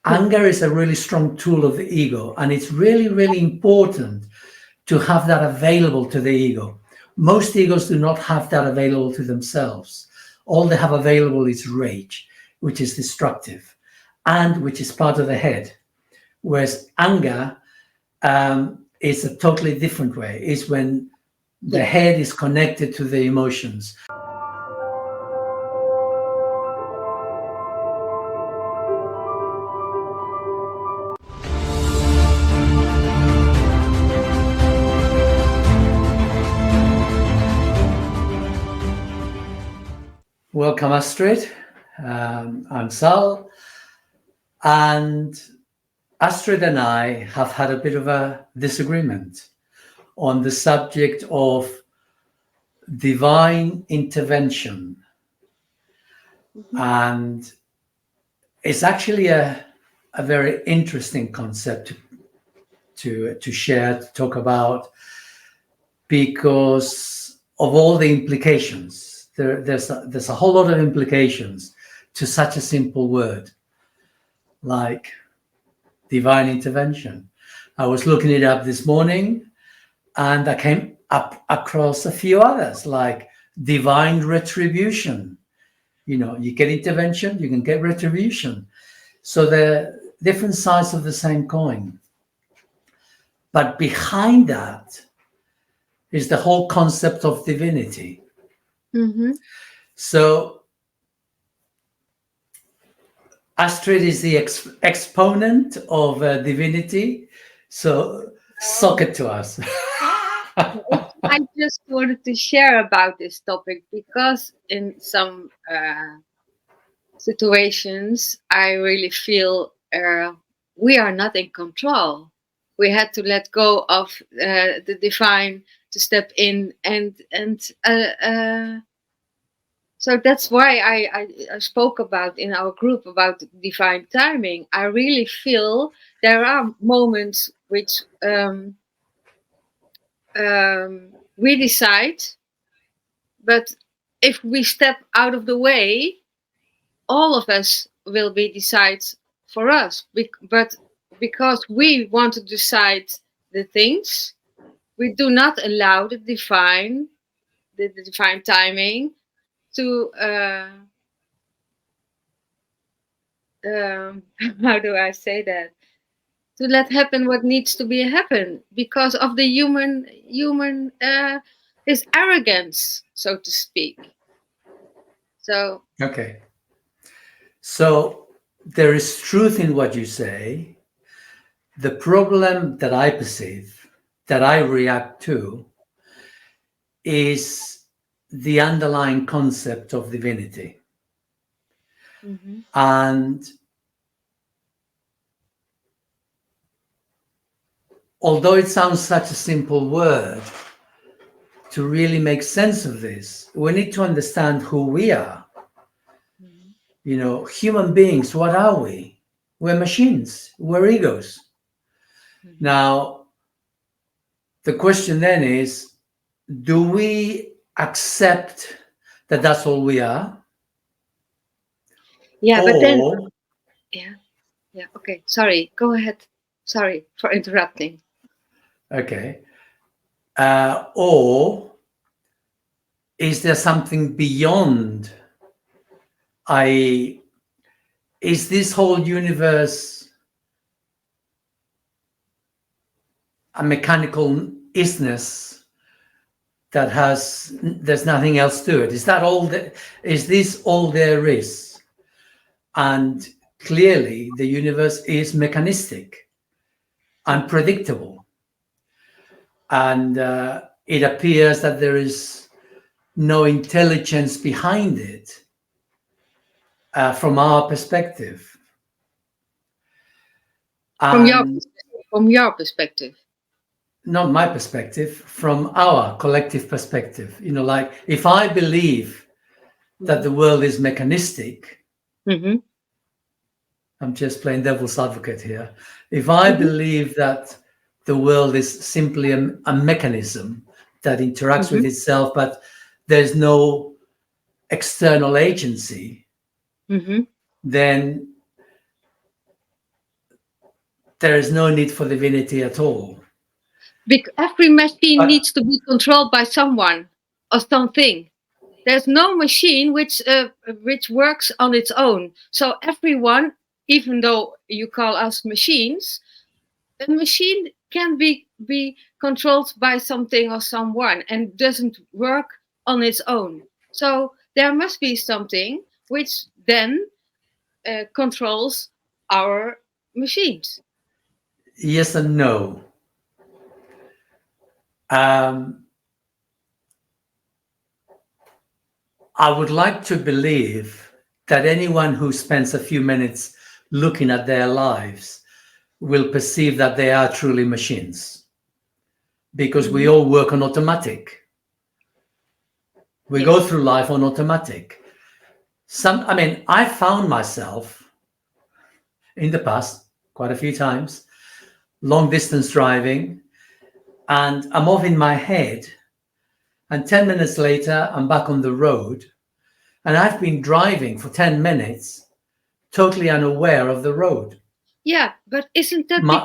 Anger is a really strong tool of the ego, and it's really, really important to have that available to the ego. Most egos do not have that available to themselves. All they have available is rage, which is destructive and which is part of the head. Whereas anger is a totally different way. It's when the head is connected to the emotions. Welcome, Astrid. I'm Sal, and Astrid and I have had a bit of a disagreement on the subject of divine intervention. And it's actually a very interesting concept to share, to talk about, because of all the implications. There's a whole lot of implications to such a simple word like divine intervention. I was looking it up this morning, and I came up across a few others like divine retribution. You know, you get intervention, you can get retribution. So they're different sides of the same coin. But behind that is the whole concept of divinity. So Astrid is the exponent of divinity. So sock it to us. I just wanted to share about this topic because in some situations I really feel we are not in control. We had to let go of the divine to step in, and so that's why I spoke about in our group about divine timing. I really feel there are moments which we decide, but if we step out of the way, all of us will be decide for us. But because we want to decide the things, we do not allow the divine timing to how do I say that? To let happen what needs to be happen because of the human is arrogance, so to speak. So Okay. So there is truth in what you say. The problem that I perceive, that I react to, is the underlying concept of divinity. And although it sounds such a simple word, to really make sense of this, we need to understand who we are. You know, human beings, what are we? We're machines, we're egos. Now, the question then is, do we accept that that's all we are? Yeah, but then, yeah, okay, sorry, go ahead. Sorry for interrupting. Okay. Or is there something beyond? Is this whole universe a mechanical isness that there's nothing else to it? Is this all there is? And clearly the universe is mechanistic, unpredictable. And it appears that there is no intelligence behind it from our perspective. From your perspective. Not my perspective, from our collective perspective. You know, like if I believe that the world is mechanistic, I'm just playing devil's advocate here. If I believe that the world is simply a mechanism that interacts with itself, but there's no external agency, then there is no need for divinity at all. Every machine But needs to be controlled by someone or something. There's no machine which works on its own. So everyone, even though you call us machines, a machine can be controlled by something or someone and doesn't work on its own. So there must be something which then controls our machines. yes and no. Um, I would like to believe that anyone who spends a few minutes looking at their lives will perceive that they are truly machines, because we all work on automatic. We Yes. go through life on automatic. I found myself in the past quite a few times, long distance driving, and I'm off in my head. And 10 minutes later, I'm back on the road. And I've been driving for 10 minutes, totally unaware of the road. Yeah, but isn't that My,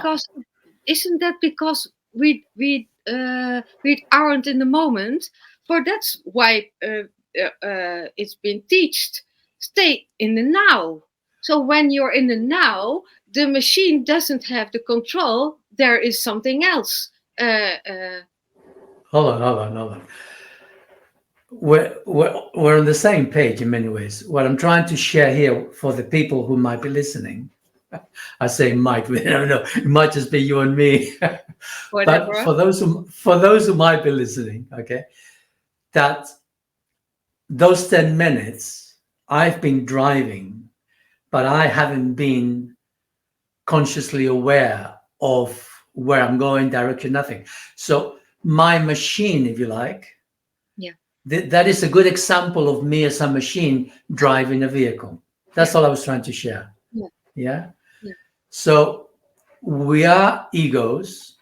because we aren't in the moment? For that's why it's been taught. Stay in the now. So when you're in the now, the machine doesn't have the control. There is something else. hold on. We're on the same page in many ways. What I'm trying to share here for the people who might be listening, I say might, I don't know, it might just be you and me. But Whatever. for those who might be listening, okay, that those 10 minutes I've been driving, but I haven't been consciously aware of where I'm going, direction, nothing. So my machine, if you like, Yeah. that is a good example of me as a machine driving a vehicle. That's all I was trying to share. Yeah. Yeah. Yeah. So we are egos.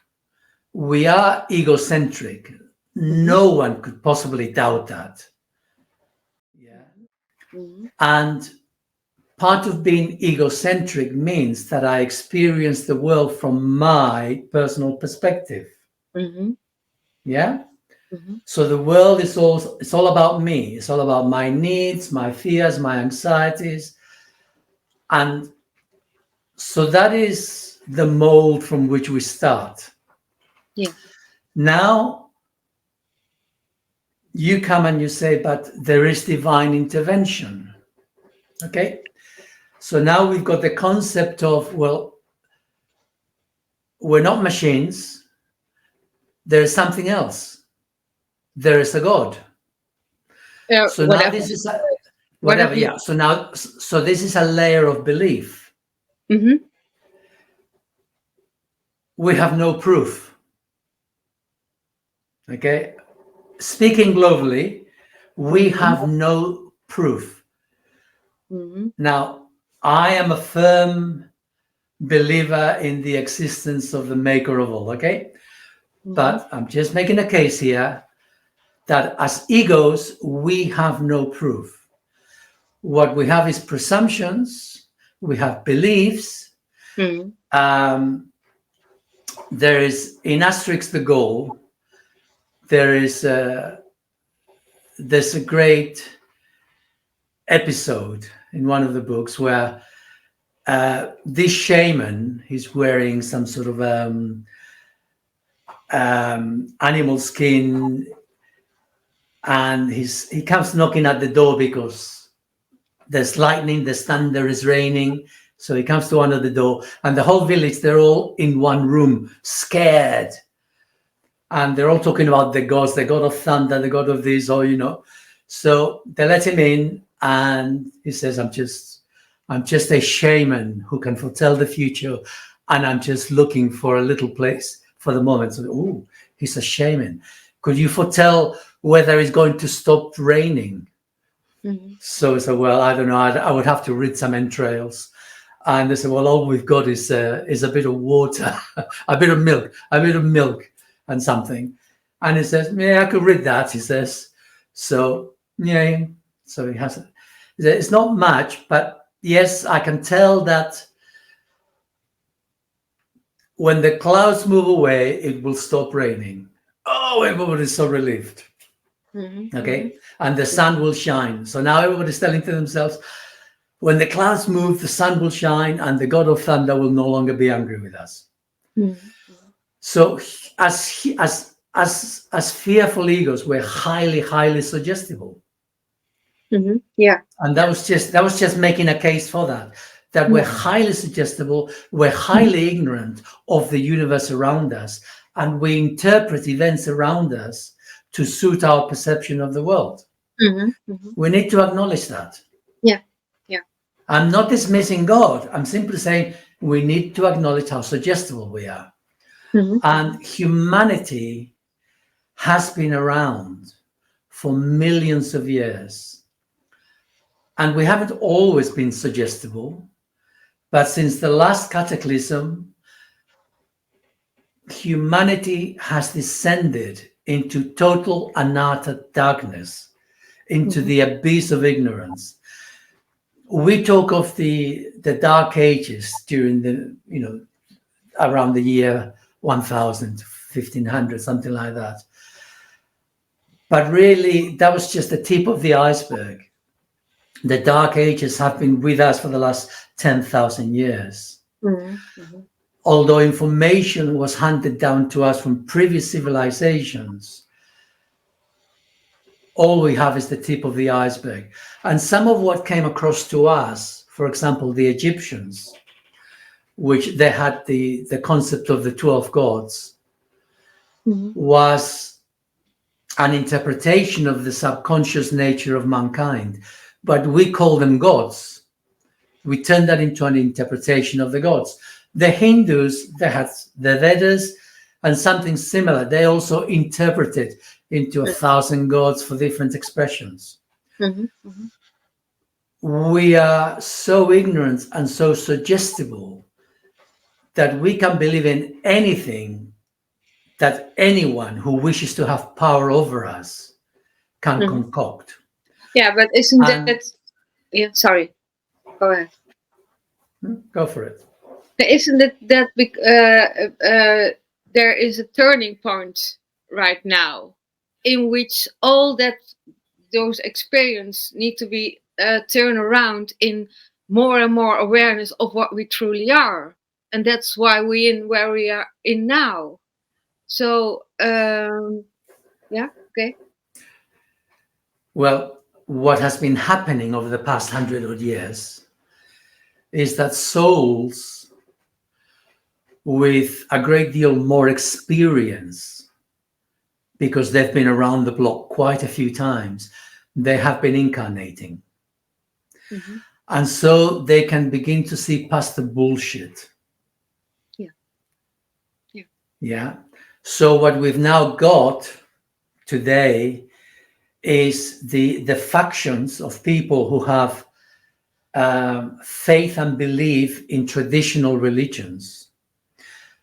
We are egocentric. No one could possibly doubt that. Yeah. Mhm. And part of being egocentric means that I experience the world from my personal perspective. Mhm. Yeah. Mhm. So the world is all about me. It's all about my needs, my fears, my anxieties. And so that is the mold from which we start. Yeah. Now you come and you say, but there is divine intervention. Okay. So now we've got the concept of, well, we're not machines. There is something else. There is a God. So now Whatever. this is whatever. Whatever. Yeah. So this is a layer of belief. Mm-hmm. We have no proof. Okay. Speaking globally, we have no proof. Mm-hmm. Now, I am a firm believer in the existence of the maker of all, okay? But I'm just making a case here that as egos, we have no proof. What we have is presumptions, we have beliefs. Mm-hmm. There is, in Asterix the Goal, there's a great episode in one of the books where this shaman, he's wearing some sort of animal skin, and he comes knocking at the door because there's lightning, there's thunder, is raining. So he comes to under the door, and the whole village, they're all in one room, scared. And they're all talking about the gods, the god of thunder, the god of this, or So they let him in, and he says, I'm just a shaman who can foretell the future, and I'm just looking for a little place for the moment. So, oh, he's a shaman. Could you foretell whether it's going to stop raining? Mm-hmm. So he said, well, I don't know. I would have to read some entrails. And they said, well, all we've got is a bit of water, a bit of milk and something. And he says, yeah, I could read that, he says. So, yeah, so he has it. It's not much, but yes, I can tell that when the clouds move away, it will stop raining. Oh, everybody's so relieved. Okay. And the sun will shine. So now everybody's telling to themselves, when the clouds move, the sun will shine and the God of thunder will no longer be angry with us. So as fearful egos, we're highly suggestible. Yeah. And that was just making a case for that we're highly suggestible, we're highly ignorant of the universe around us, and we interpret events around us to suit our perception of the world. We need to acknowledge that. Yeah. I'm not dismissing God. I'm simply saying we need to acknowledge how suggestible we are. And humanity has been around for millions of years. And we haven't always been suggestible. But since the last cataclysm, humanity has descended into total and utter darkness, into the abyss of ignorance. We talk of the Dark Ages during the, around the year 1000, 1500, something like that. But really, that was just the tip of the iceberg. The Dark Ages have been with us for the last 10,000 years. Although information was handed down to us from previous civilizations, all we have is the tip of the iceberg. And some of what came across to us, for example, the Egyptians, which they had the concept of the 12 gods, was an interpretation of the subconscious nature of mankind. But we call them gods. We turn that into an interpretation of the gods. The Hindus, they had the Vedas and something similar. They also interpreted into 1,000 gods for different expressions. We are so ignorant and so suggestible that we can believe in anything that anyone who wishes to have power over us can concoct. Yeah, but isn't that... Yeah, sorry. Go ahead. Go for it. Isn't it that there is a turning point right now in which all those experiences need to be turned around in more and more awareness of what we truly are, and that's why we're in where we are in now. So yeah, okay. Well, what has been happening over the past 100 odd years is that souls with a great deal more experience, because they've been around the block quite a few times, they have been incarnating. And so they can begin to see past the bullshit. Yeah. So what we've now got today is the factions of people who have faith and belief in traditional religions.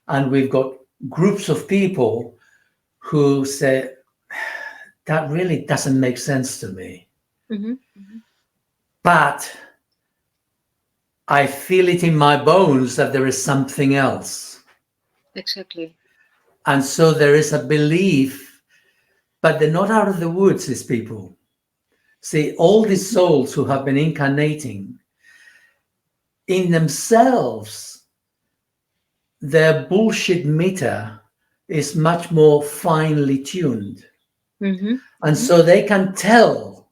And we've got groups of people who say, that really doesn't make sense to me. But I feel it in my bones that there is something else. Exactly. And so there is a belief, but they're not out of the woods, these people. See, all these souls who have been incarnating, in themselves, their bullshit meter is much more finely tuned. And so they can tell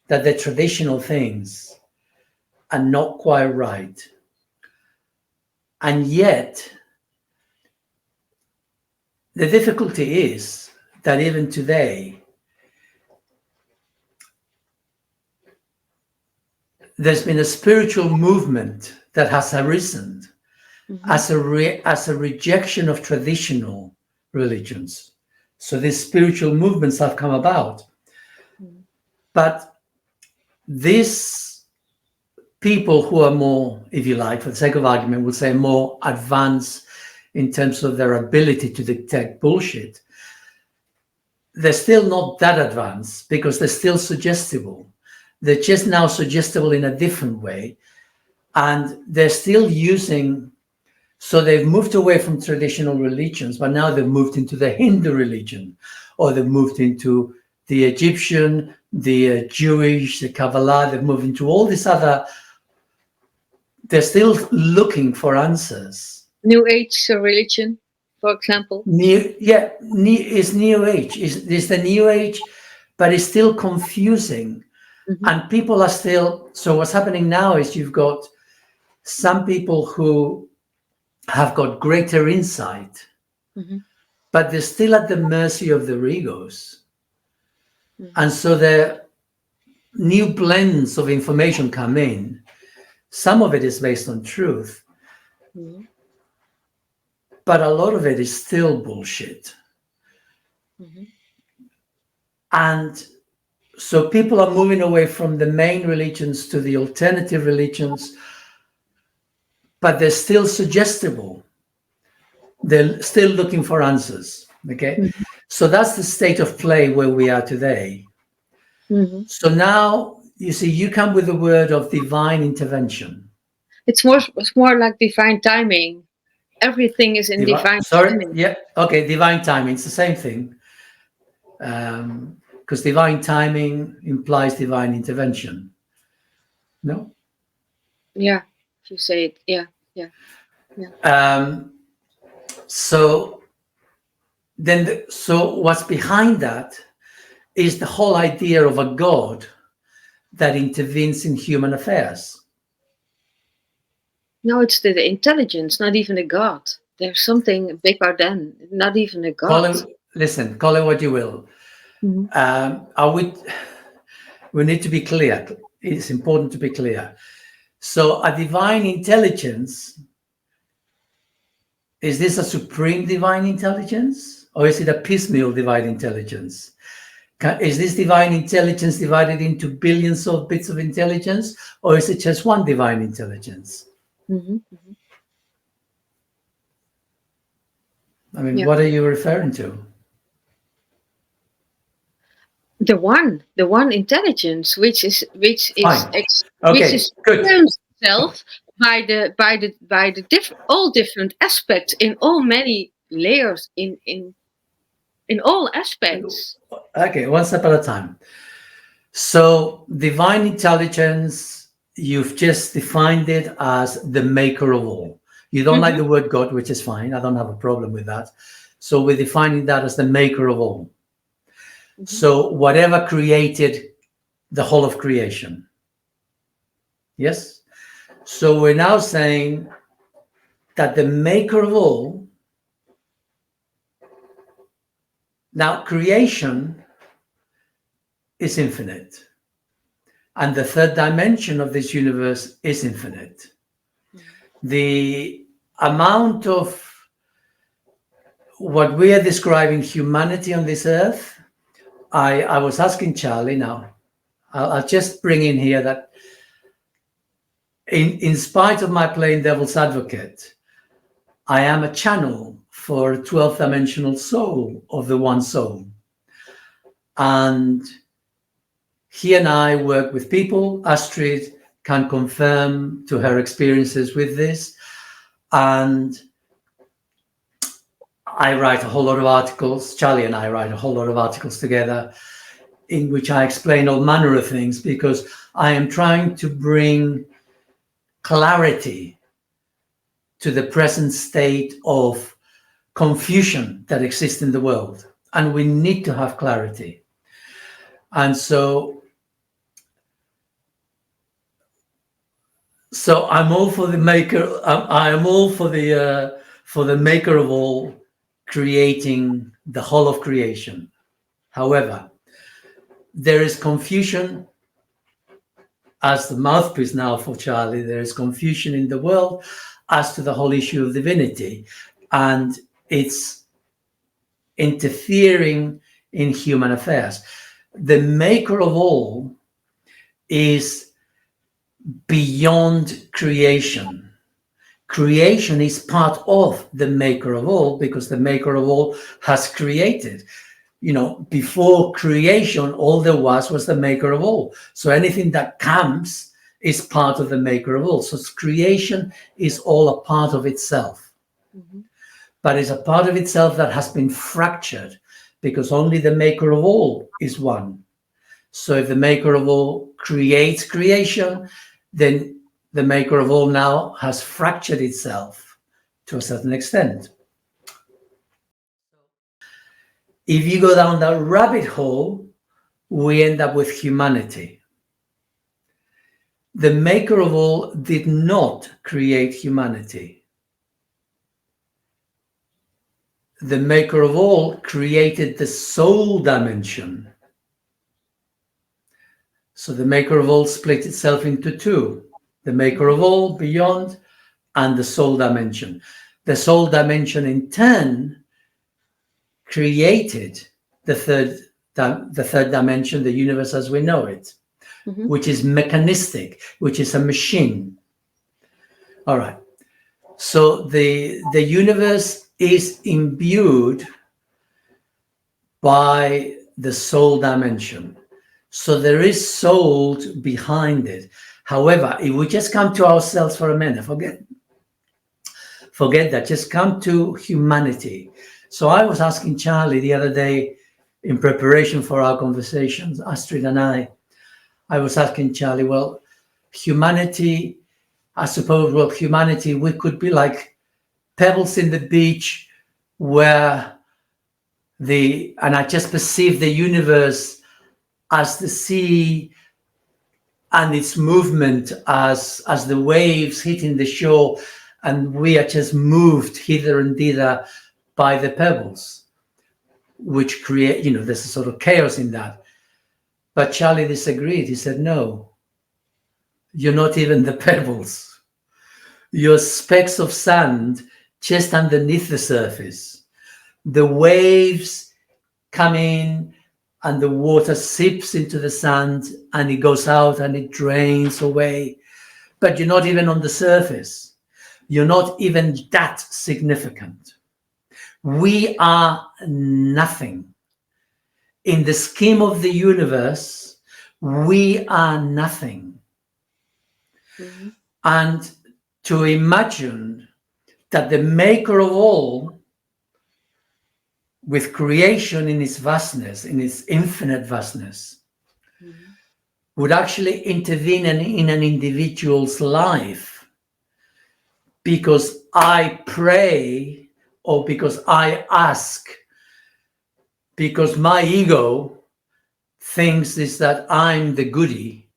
that the traditional things are not quite right. And yet, the difficulty is that even today, there's been a spiritual movement that has arisen as a rejection of traditional religions. So these spiritual movements have come about. But these people who are more, if you like, for the sake of argument, would say more advanced in terms of their ability to detect bullshit, they're still not that advanced because they're still suggestible. They're just now suggestible in a different way. And they're still using So they've moved away from traditional religions, but now they've moved into the Hindu religion, or they've moved into the Egyptian, the Jewish, the Kabbalah. They've moved into all this other. They're still looking for answers. New Age religion, for example. It's New Age. It's the New Age, but it's still confusing. Mhm. And people are still. So what's happening now is you've got some people who have got greater insight, Mhm. but they're still at the mercy of their egos. Mhm. And so the new blends of information come in. Some of it is based on truth, Mhm. but a lot of it is still bullshit. Mhm. And so people are moving away from the main religions to the alternative religions, but they're still suggestible. They're still looking for answers. Okay. Mhm. So that's the state of play where we are today. Mhm. So now you see, you come with the word of divine intervention. It's more like divine timing. Everything is in divine timing. Yeah. Okay. Divine timing. It's the same thing. Because divine timing implies divine intervention. No. Yeah, if you say it. Yeah. So then, so what's behind that is the whole idea of a God that intervenes in human affairs. No, it's the intelligence, not even a god. There's something bigger than, not even a Call god. it, call it what you will. Mhm. We need to be clear. It's important to be clear. So a divine intelligence, is this a supreme divine intelligence, or is it a piecemeal divine intelligence? Is this divine intelligence divided into billions of bits of intelligence, or is it just one divine intelligence? Mhm. Mhm. I mean, Yeah. what are you referring to? The one intelligence, which is Fine. which Okay, is good. itself by the all different aspects in all many layers in all aspects. Okay, one step at a time. So, divine intelligence, you've just defined it as the maker of all. You don't like Mhm. the word God, which is fine. I don't have a problem with that. So, we're defining that as the maker of all. Mhm. So, whatever created the whole of creation. Yes? So, we're now saying that the maker of all, now creation is infinite. And the third dimension of this universe is infinite. The amount of what we are describing humanity on this earth, I was asking Charlie now, I'll just bring in here that in spite of my playing devil's advocate, I am a channel for 12th dimensional soul of the one soul. And he and I work with people. Astrid can confirm to her experiences with this. And I write a whole lot of articles. Charlie and I write a whole lot of articles together in which I explain all manner of things because I am trying to bring clarity to the present state of confusion that exists in the world. And we need to have clarity. And so I'm all for the maker. I am all for the maker of all creating the whole of creation. However, there is confusion as the mouthpiece now for Charlie. There is confusion in the world as to the whole issue of divinity, and it's interfering in human affairs. The maker of all is beyond creation. Creation is part of the maker of all because the maker of all has created. You know, before creation, all there was the maker of all. So anything that comes is part of the maker of all. So creation is all a part of itself. Mhm. but it's a part of itself that has been fractured because only the maker of all is one. So if the maker of all creates creation, then the maker of all now has fractured itself to a certain extent. If you go down that rabbit hole, we end up with humanity. The maker of all did not create humanity. The maker of all created the soul dimension. So the maker of all split itself into two: the maker of all beyond and the soul dimension. The soul dimension in turn created the third dimension, the universe as we know it, which is mechanistic, which is a machine. All right. So the universe is imbued by the soul dimension. So there is soul behind it. However, if we just come to ourselves for a minute, forget that, just come to humanity. So I was asking Charlie the other day in preparation for our conversations, Astrid and I was asking Charlie, well, humanity, I suppose, well, humanity, we could be like pebbles in the beach where and I just perceive the universe as the sea and its movement as the waves hitting the shore, and we are just moved hither and thither by the pebbles, which create, there's a sort of chaos in that. But Charlie disagreed. He said, no, you're not even the pebbles. You're specks of sand just underneath the surface. The waves come in and the water seeps into the sand and it goes out and it drains away. But you're not even on the surface. You're not even that significant. We are nothing. In the scheme of the universe, we are nothing. Mhm. And to imagine that the maker of all, with creation in its vastness, in its infinite vastness, would actually intervene in an individual's life because I pray or because I ask, because my ego thinks is that I'm the goody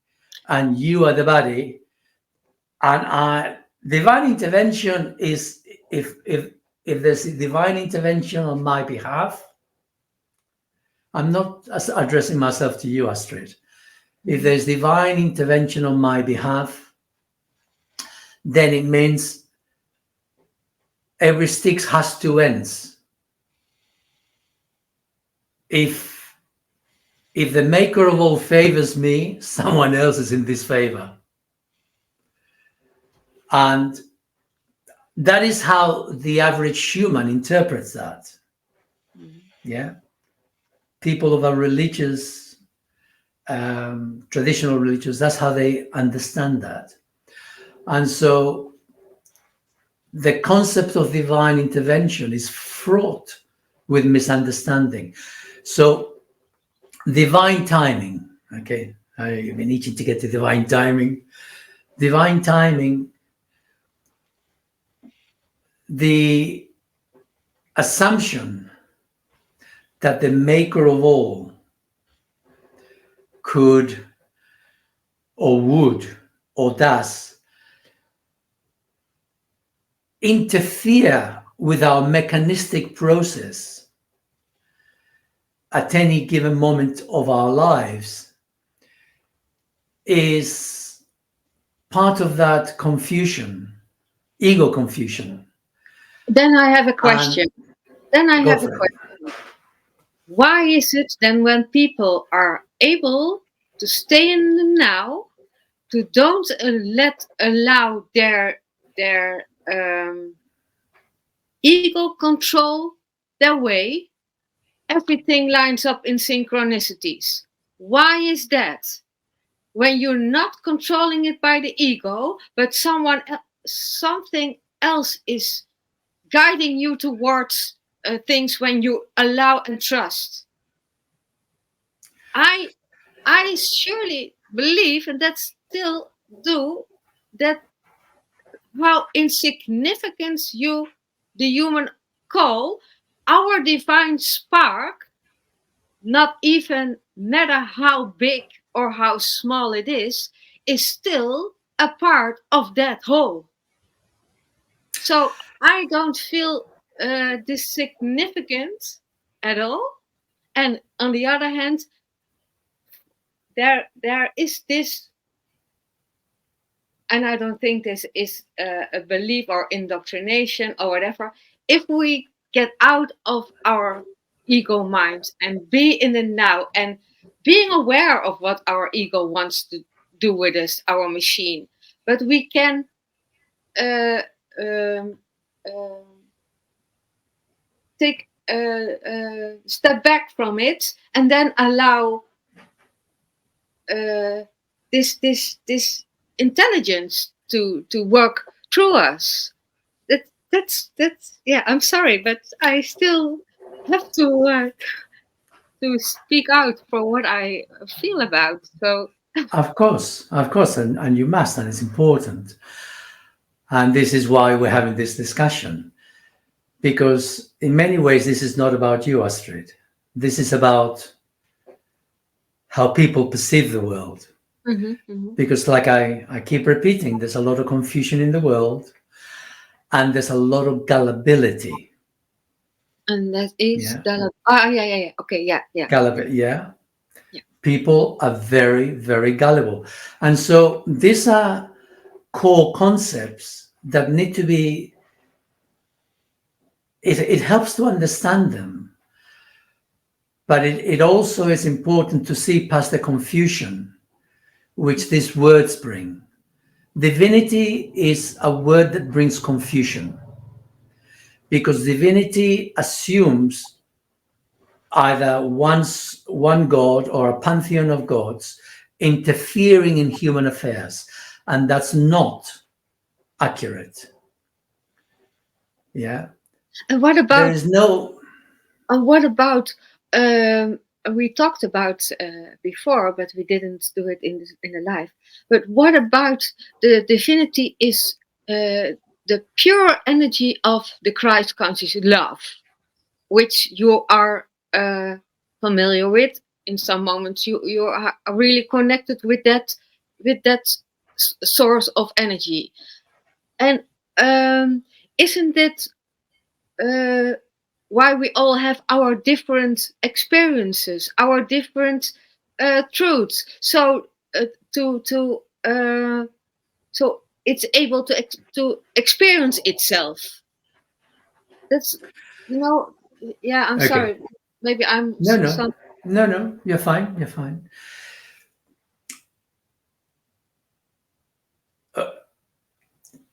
and you are the baddie, and divine intervention is if there's a divine intervention on my behalf. I'm not addressing myself to you, Astrid. If there's divine intervention on my behalf, then it means every stick has two ends. If the maker of all favors me, someone else is in disfavor. And that is how the average human interprets that. Yeah. People of a religious, traditional religions, that's how they understand that. And so the concept of divine intervention is fraught with misunderstanding. So divine timing, okay, I've been itching to get to divine timing. Divine timing, the assumption that the maker of all could or would or does interfere with our mechanistic process at any given moment of our lives is part of that confusion, ego confusion. Then I have a question. Why is it then when people are able to stay in the now, to don't allow their ego control their way, everything lines up in synchronicities? Why is that? When you're not controlling it by the ego, but something else is guiding you towards things when you allow and trust. I surely believe, and that still do, that while insignificance the human call, our divine spark, not even matter how big or how small it is still a part of that whole. So I don't feel this significant at all. And on the other hand, there is this, and I don't think this is a belief or indoctrination or whatever. If we get out of our ego mind and be in the now and being aware of what our ego wants to do with us, our machine, but we can uh, um, um, take step back from it and then allow this intelligence to work through us. That's yeah. I'm sorry, but I still have to speak out for what I feel about. So Of course, and you must, and it's important. And this is why we're having this discussion, because in many ways, this is not about you, Astrid. This is about how people perceive the world. Because, like I keep repeating, there's a lot of confusion in the world, and there's a lot of gullibility. and that is Yeah. yeah. Okay, yeah. Yeah. People are very, very gullible. And so these are core concepts that need to be, it helps to understand them. But it also is important to see past the confusion which these words bring. Divinity is a word that brings confusion, because divinity assumes either one god or a pantheon of gods interfering in human affairs, and that's not accurate. Yeah. And what There about is no. what about we talked about before, but we didn't do it in the live. But what about the divinity is the pure energy of the Christ conscious love, which you are familiar with. In some moments, you are really connected with that source of energy. And isn't it why we all have our different experiences, our different truths? So so it's able to experience itself. That's yeah. I'm Okay. sorry. Maybe I'm No. some. No. You're fine. You're fine.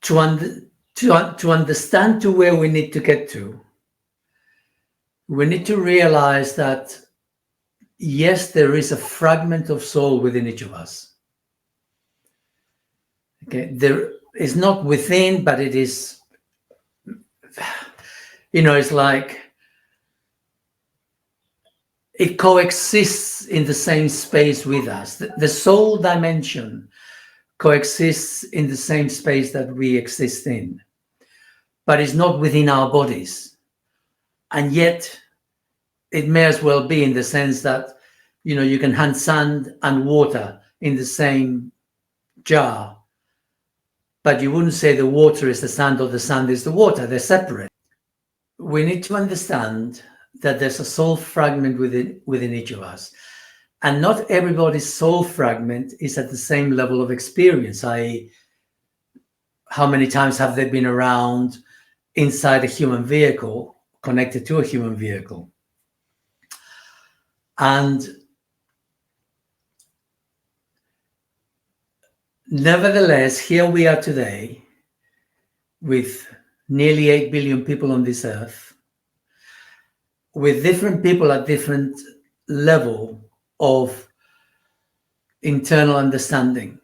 To understand to where we need to get to, we need to realize that yes, there is a fragment of soul within each of us. Okay, there is not within, but it is. It's like it coexists in the same space with us. The soul dimension coexists in the same space that we exist in, but it's not within our bodies. And yet it may as well be, in the sense that, you can hand sand and water in the same jar, but you wouldn't say the water is the sand or the sand is the water. They're separate. We need to understand that there's a soul fragment within each of us. And not everybody's soul fragment is at the same level of experience, i.e., how many times have they been around inside a human vehicle, connected to a human vehicle. And nevertheless, here we are today with nearly 8 billion people on this earth, with different people at different level of internal understanding.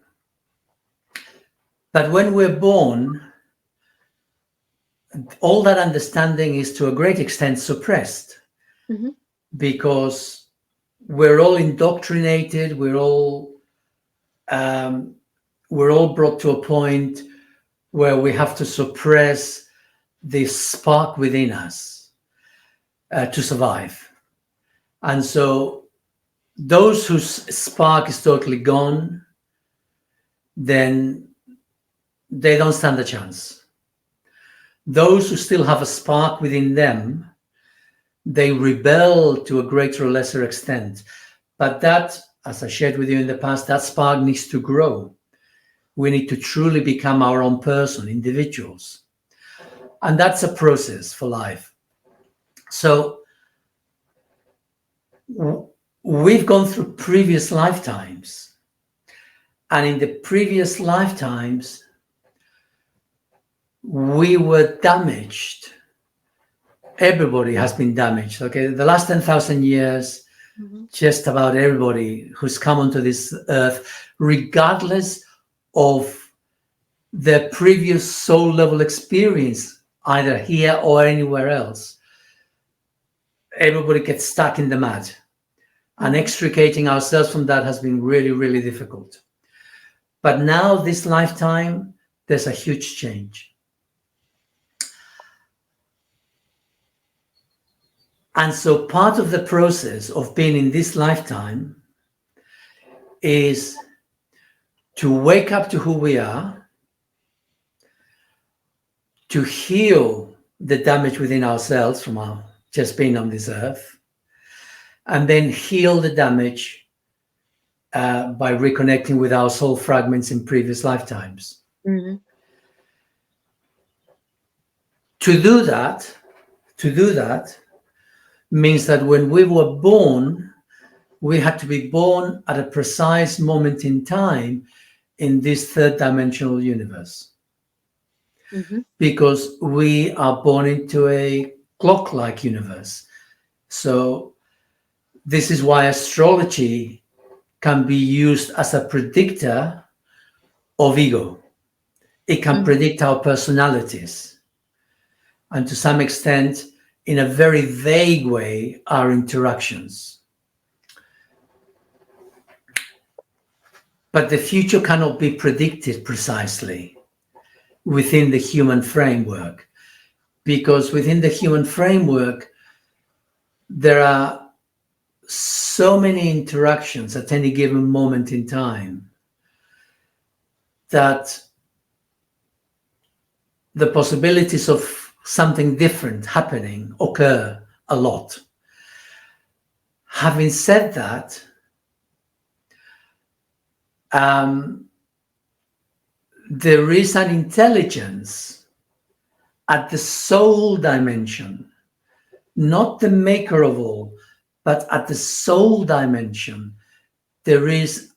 But when we're born, all that understanding is to a great extent suppressed, because we're all indoctrinated, we're all brought to a point where we have to suppress this spark within us to survive. And so those whose spark is totally gone, then they don't stand a chance. Those who still have a spark within them, they rebel to a greater or lesser extent. But that, as I shared with you in the past, that spark needs to grow. We need to truly become our own person, individuals. And that's a process for life. So we've gone through previous lifetimes. And in the previous lifetimes, we were damaged. Everybody has been damaged. Okay, the last 10,000 years, just about everybody who's come onto this earth, regardless of their previous soul level experience, either here or anywhere else, everybody gets stuck in the mud. And extricating ourselves from that has been really, really difficult. But now, this lifetime, there's a huge change. And so part of the process of being in this lifetime is to wake up to who we are, to heal the damage within ourselves from our just being on this earth, and then heal the damage by reconnecting with our soul fragments in previous lifetimes. To do that means that when we were born, we had to be born at a precise moment in time in this third dimensional universe. Because we are born into a clock-like universe. So this is why astrology can be used as a predictor of ego. It can predict our personalities. And to some extent, in a very vague way, our interactions. But the future cannot be predicted precisely within the human framework, because within the human framework, there are so many interactions at any given moment in time that the possibilities of something different happening occur a lot. Having said that, there is an intelligence at the soul dimension, not the maker of all, but at the soul dimension. There is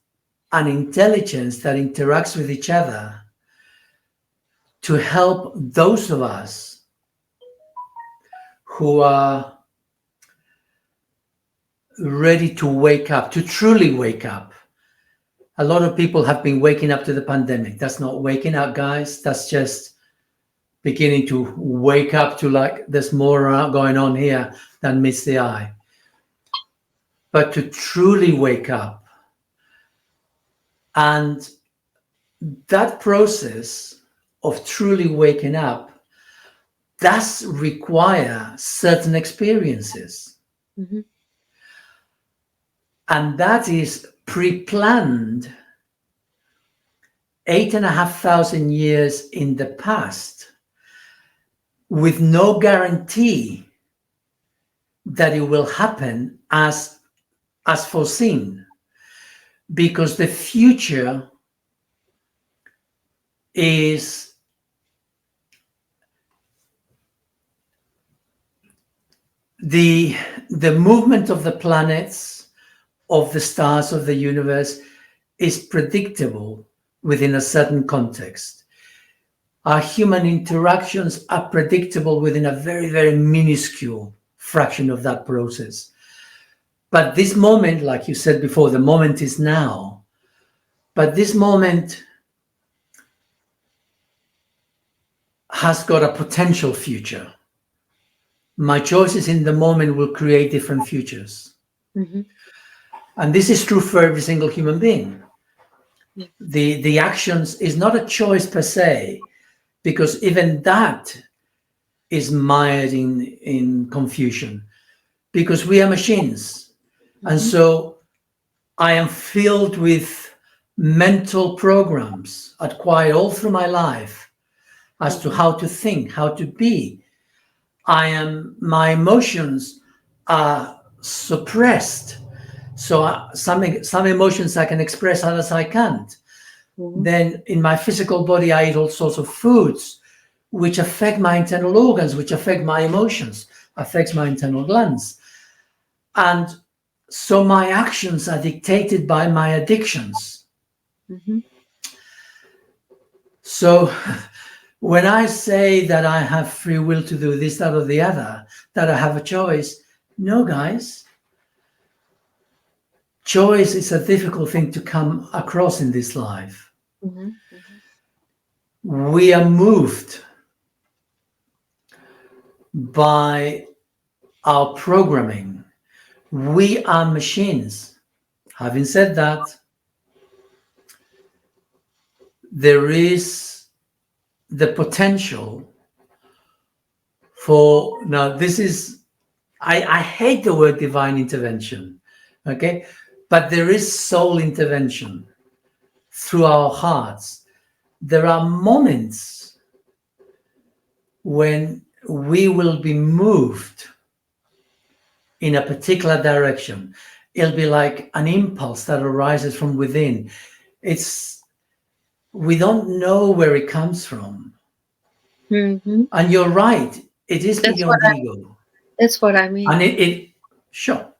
an intelligence that interacts with each other to help those of us who are ready to wake up, to truly wake up. A lot of people have been waking up to the pandemic. That's not waking up, guys. That's just beginning to wake up to, like, there's more going on here than meets the eye. But to truly wake up, and that process of truly waking up does require certain experiences. And that is pre-planned 8,500 years in the past, with no guarantee that it will happen as foreseen, because the future is the movement of the planets, of the stars, of the universe is predictable within a certain context. Our human interactions are predictable within a very, very minuscule fraction of that process. But this moment, like you said before, the moment is now. But this moment has got a potential future. My choices in the moment will create different futures. Mm-hmm. And this is true for every single human being. Yeah. The actions is not a choice per se, because even that is mired in confusion, because we are machines. And so I am filled with mental programs acquired all through my life as to how to think, how to be. My emotions are suppressed. So some emotions I can express, others I can't. Then in my physical body, I eat all sorts of foods which affect my internal organs, which affect my emotions, affects my internal glands. And so my actions are dictated by my addictions. Mm-hmm. So when I say that I have free will to do this, that, or the other, that I have a choice, no, guys. Choice is a difficult thing to come across in this life. Mm-hmm. We are moved by our programming. We are machines. Having said that, there is the potential for, now this is, I hate the word divine intervention, okay? But there is soul intervention through our hearts. There are moments when we will be moved in a particular direction. It'll be like an impulse that arises from within. We don't know where it comes from. Mm-hmm. And you're right, it is That's beyond ego. That's what I mean. And it sure.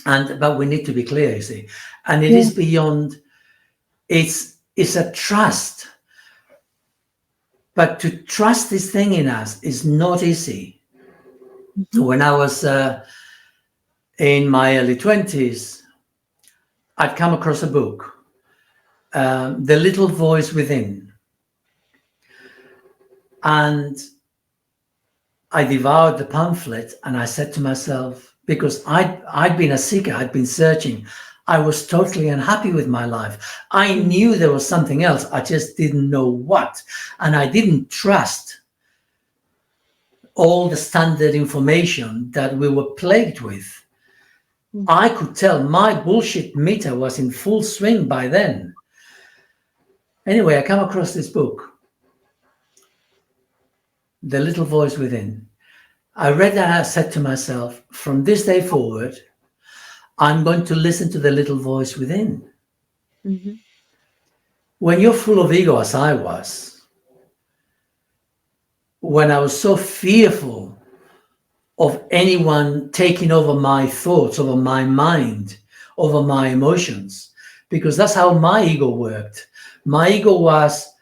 But we need to be clear, you see. And it Yeah. is beyond, it's a trust. But to trust this thing in us is not easy. Mm-hmm. When I was in my early 20s, I'd come across a book, The Little Voice Within. And I devoured the pamphlet, and I said to myself, because I'd been a seeker, I'd been searching, I was totally unhappy with my life. I knew there was something else, I just didn't know what. And I didn't trust all the standard information that we were plagued with. I could tell my bullshit meter was in full swing by then. Anyway, I come across this book, The Little Voice Within. I read that and I said to myself, from this day forward, I'm going to listen to the little voice within. Mm-hmm. When you're full of ego, as I was, when I was so fearful of anyone taking over my thoughts, over my mind, over my emotions, because that's how my ego worked. My ego was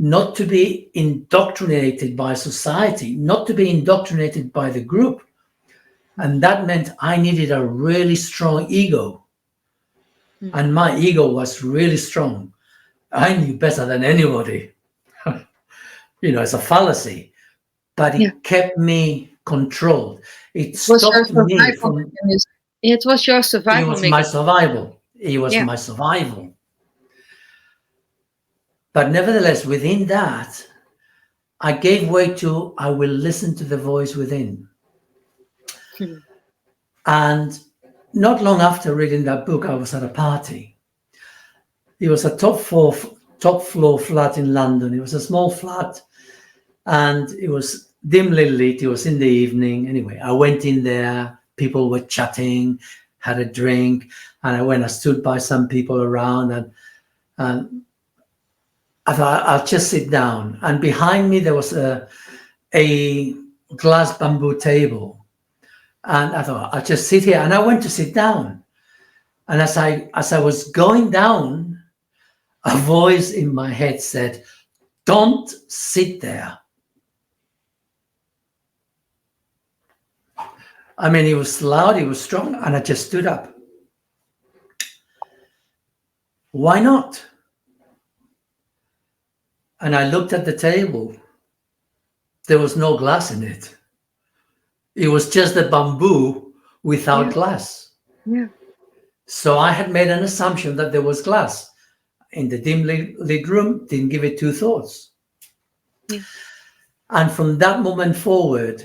not to be indoctrinated by society, not to be indoctrinated by the group. And that meant I needed a really strong ego. And my ego was really strong. I knew better than anybody. It's a fallacy, but it kept me controlled. It Was your stopped me survival from, mechanism. It was your it survival was my mechanism. survival. It was Yeah. my survival. But nevertheless, within that, I gave way to, I will listen to the voice within. Mhm. And not long after reading that book, I was at a party. It was a top floor flat in London. It was a small flat, and it was dimly lit. It was in the evening. Anyway, I went in there. People were chatting, had a drink, and I stood by some people around, and I thought I'll just sit down. And behind me there was a glass bamboo table, and I thought I'll just sit here. And I went to sit down, and as I was going down, a voice in my head said, "Don't sit there." I mean, it was loud, it was strong, and I just stood up. Why not? And I looked at the table, there was no glass in it. It was just a bamboo without Yeah. glass. Yeah. So I had made an assumption that there was glass in the dimly lit room, didn't give it two thoughts. Yeah. And from that moment forward,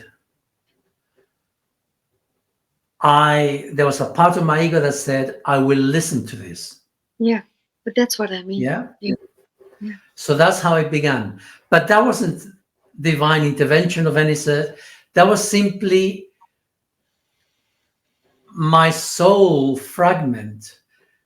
there was a part of my ego that said, I will listen to this. Yeah. But that's what I mean. Yeah. Yeah. Yeah. So that's how it began. But that wasn't divine intervention of any sort. That was simply my soul fragment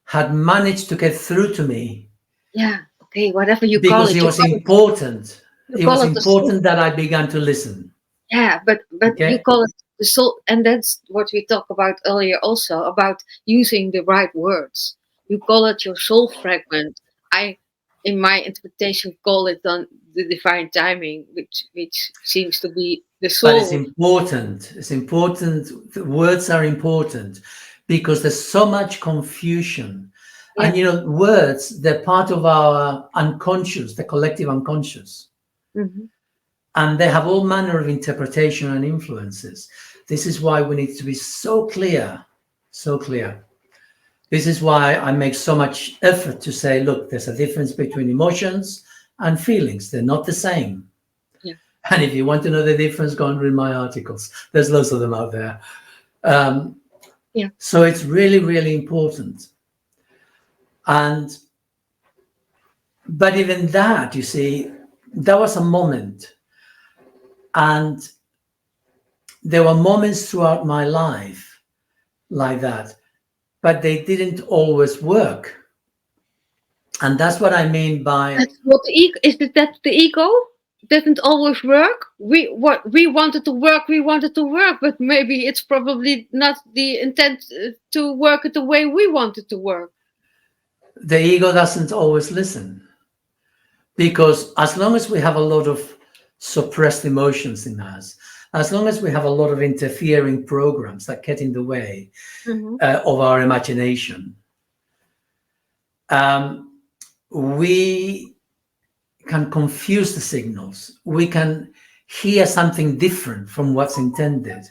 had managed to get through to me. Yeah. Okay. Whatever you call Because it. it You was call it, important. you It call was it the soul. important that I began to listen. Yeah, but you Okay. call it the soul, and that's what we talked about earlier also, about using the right words. You call it your soul fragment. I, in my interpretation, call it on the divine timing, which seems to be the But it's soul. important. It's important. The words are important because there's so much confusion. Yeah. And you know, words, they're part of our unconscious, the collective unconscious. Mm-hmm. And they have all manner of interpretation and influences. This is why we need to be so clear, so clear. This is why I make so much effort to say, look, there's a difference between emotions and feelings. They're not the same. Yeah. And if you want to know the difference, go and read my articles. There's lots of them out there. Yeah. So it's really, really important. But even that, you see, that was a moment. And there were moments throughout my life like that, but they didn't always work. And that's what I mean by That's what the ego is. That the ego didn't always work. We wanted to work, but maybe it's probably not the intent to work it the way we wanted to work. the ego doesn't always listen. Because as long as we have a lot of suppressed emotions in us, as long as we have a lot of interfering programs that get in the way of our imagination, we can confuse the signals. We can hear something different from what's intended,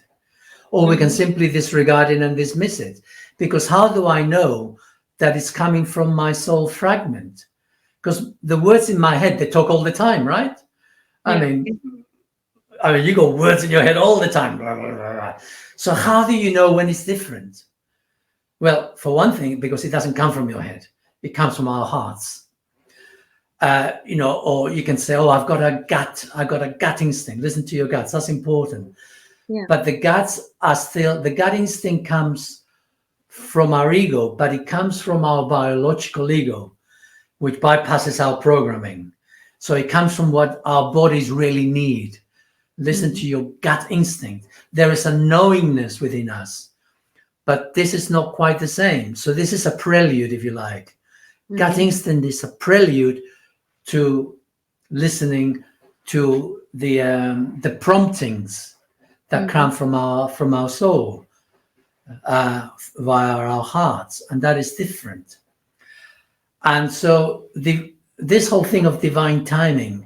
or we can simply disregard it and dismiss it. Because how do I know that it's coming from my soul fragment? Because the words in my head, they talk all the time, right? I mean, you got words in your head all the time. Blah, blah, blah, blah. So how do you know when it's different? Well, for one thing, because it doesn't come from your head. It comes from our hearts. Or you can say, oh, I've got a gut instinct. Listen to your guts. That's important. Yeah. But the gut instinct comes from our ego, but it comes from our biological ego, which bypasses our programming. So it comes from what our bodies really need. Listen to your gut instinct. There is a knowingness within us, but this is not quite the same. So this is a prelude, if you like. Gut instinct is a prelude to listening to the promptings that come from our soul via our hearts, and that is different. And so this whole thing of divine timing,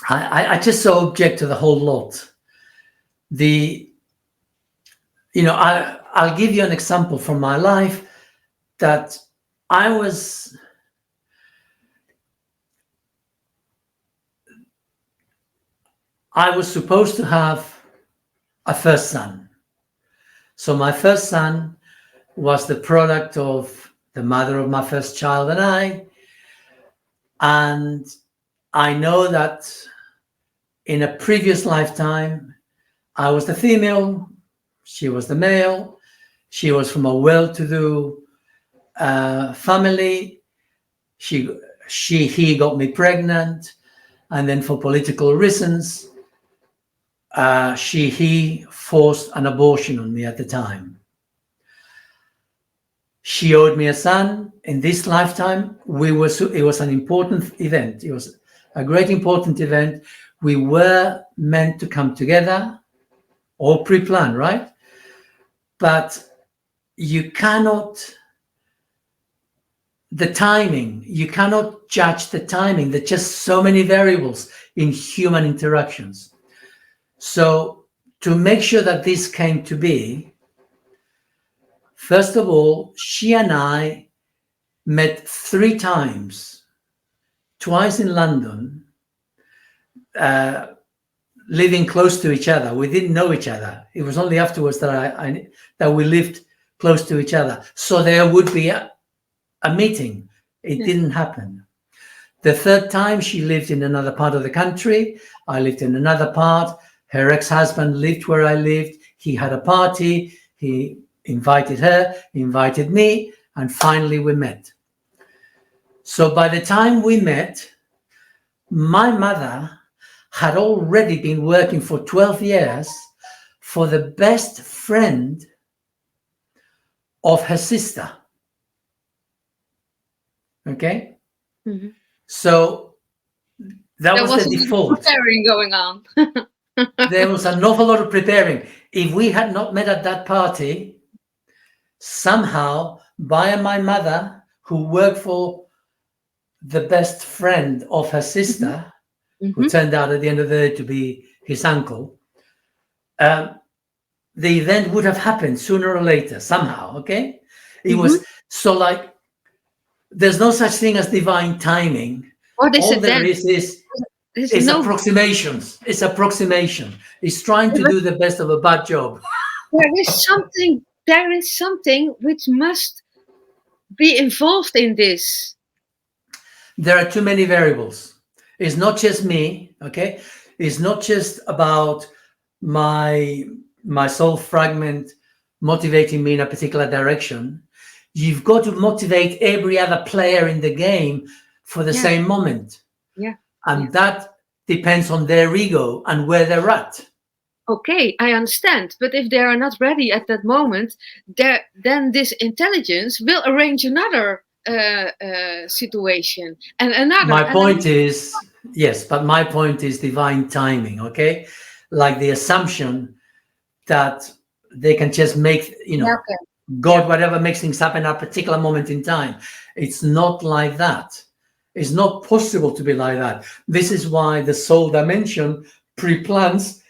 I just so object to the whole lot. I'll give you an example from my life that I was supposed to have a first son. So my first son was the product of the mother of my first child and I. And I know that in a previous lifetime, I was the female, she was the male, she was from a well-to-do family. He got me pregnant, and then for political reasons, he forced an abortion on me at the time. She owed me a son. In this lifetime, it was an important event. It was a great important event. We were meant to come together, all pre-planned, right? But you cannot the timing, you cannot judge the timing. There's just so many variables in human interactions. So to make sure that this came to be, first of all, she and I met 3 times, twice in London, uh, living close to each other. We didn't know each other. It was only afterwards that that we lived close to each other. So there would be a meeting. It Yeah. didn't happen. The third time, she lived in another part of the country. I lived in another part. Her ex-husband lived where I lived. He had a party. He invited her, invited me, and finally we met. So by the time we met, my mother had already been working for 12 years for the best friend of her sister. Okay? Mhm. So that There was was the a lot of default. preparing going on. There was an awful lot of preparing. If we had not met at that party, somehow, by my mother, who worked for the best friend of her sister, who Mhm. turned out at the end of the day to be his uncle, um, the event would have happened sooner or later, somehow. Okay? It Mhm. was so like there's no such thing as divine timing. What is All it there then? There's is no. approximations. It's approximation. It's trying to But do the best of a bad job. there is something. There is something which must be involved in this. There are too many variables. It's not just me, okay? It's not just about my my soul fragment motivating me in a particular direction. You've got to motivate every other player in the game for the Yeah. same moment. Yeah. Yeah. And that depends on their ego and where they're at. Okay, I understand. But if they are not ready at that moment, then this intelligence will arrange another situation and another My and point another. is, yes, but my point is divine timing, okay? Like the assumption that they can just make, Yeah, okay. God, whatever makes things happen at a particular moment in time. It's not like that. It's not possible to be like that. This is why the soul dimension pre-plans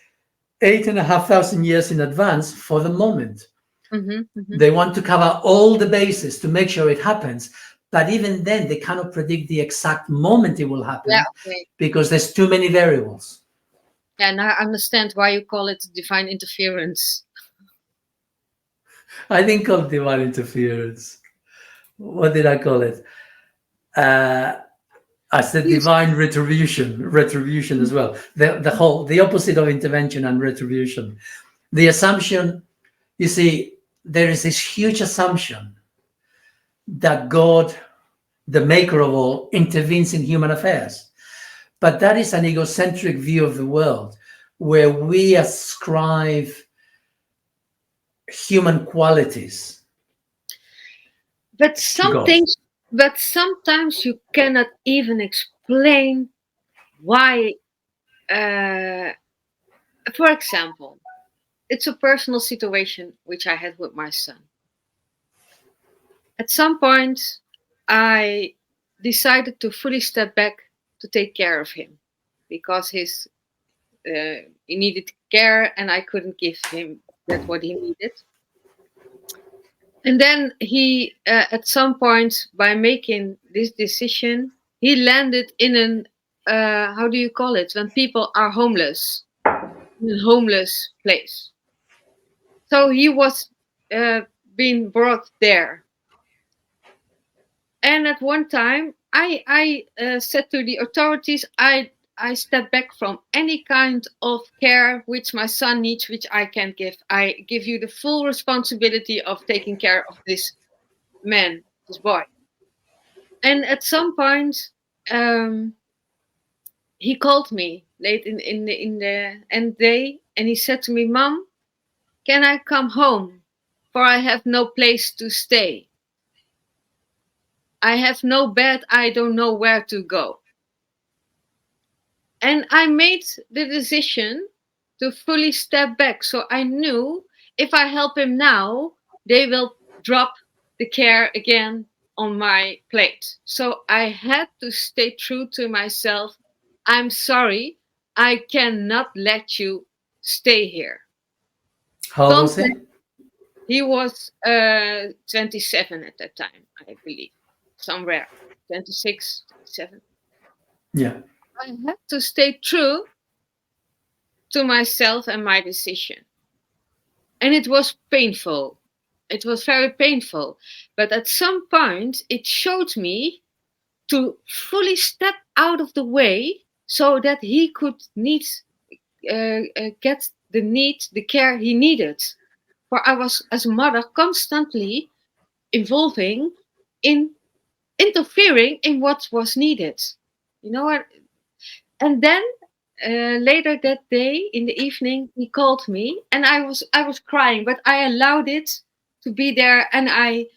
8,500 years in advance for the moment. Mm-hmm, mm-hmm. They want to cover all the bases to make sure it happens. But even then, they cannot predict the exact moment it will happen Yeah, okay. because there's too many variables. And I understand why you call it divine interference. I didn't call it divine interference. What did I call it? I said Yes. divine retribution as well. The opposite of intervention and retribution. The assumption, you see, there is this huge assumption that God, the maker of all, intervenes in human affairs. But that is an egocentric view of the world where we ascribe human qualities But to God. sometimes you cannot even explain why. Uh, for example, it's a personal situation which I had with my son. At some point, I decided to fully step back to take care of him because he needed care and I couldn't give him that what he needed. And then he, at some point, by making this decision, he landed in an how do you call it when people are homeless, in a homeless place. So he was being brought there. And at one time, I said to the authorities, I step back from any kind of care which my son needs, which I can't give. I give you the full responsibility of taking care of this man, this boy. And at some point, um, he called me late in the end day, and he said to me, "Mom, can I come home? For I have no place to stay. I have no bed. I don't know where to go." And I made the decision to fully step back. So I knew if I help him now, they will drop the care again on my plate. So I had to stay true to myself. I'm sorry, I cannot let you stay here. How old was Contact. he? He was 27 at that time, I believe, somewhere 26, 27. Yeah. I had to stay true to myself and my decision. And it was painful. It was very painful. But at some point, it showed me to fully step out of the way so that he could get the care he needed. For I was, as a mother, constantly involving in interfering in what was needed. You know what? And then later that day in the evening, he called me, and I was crying, but I allowed it to be there, and I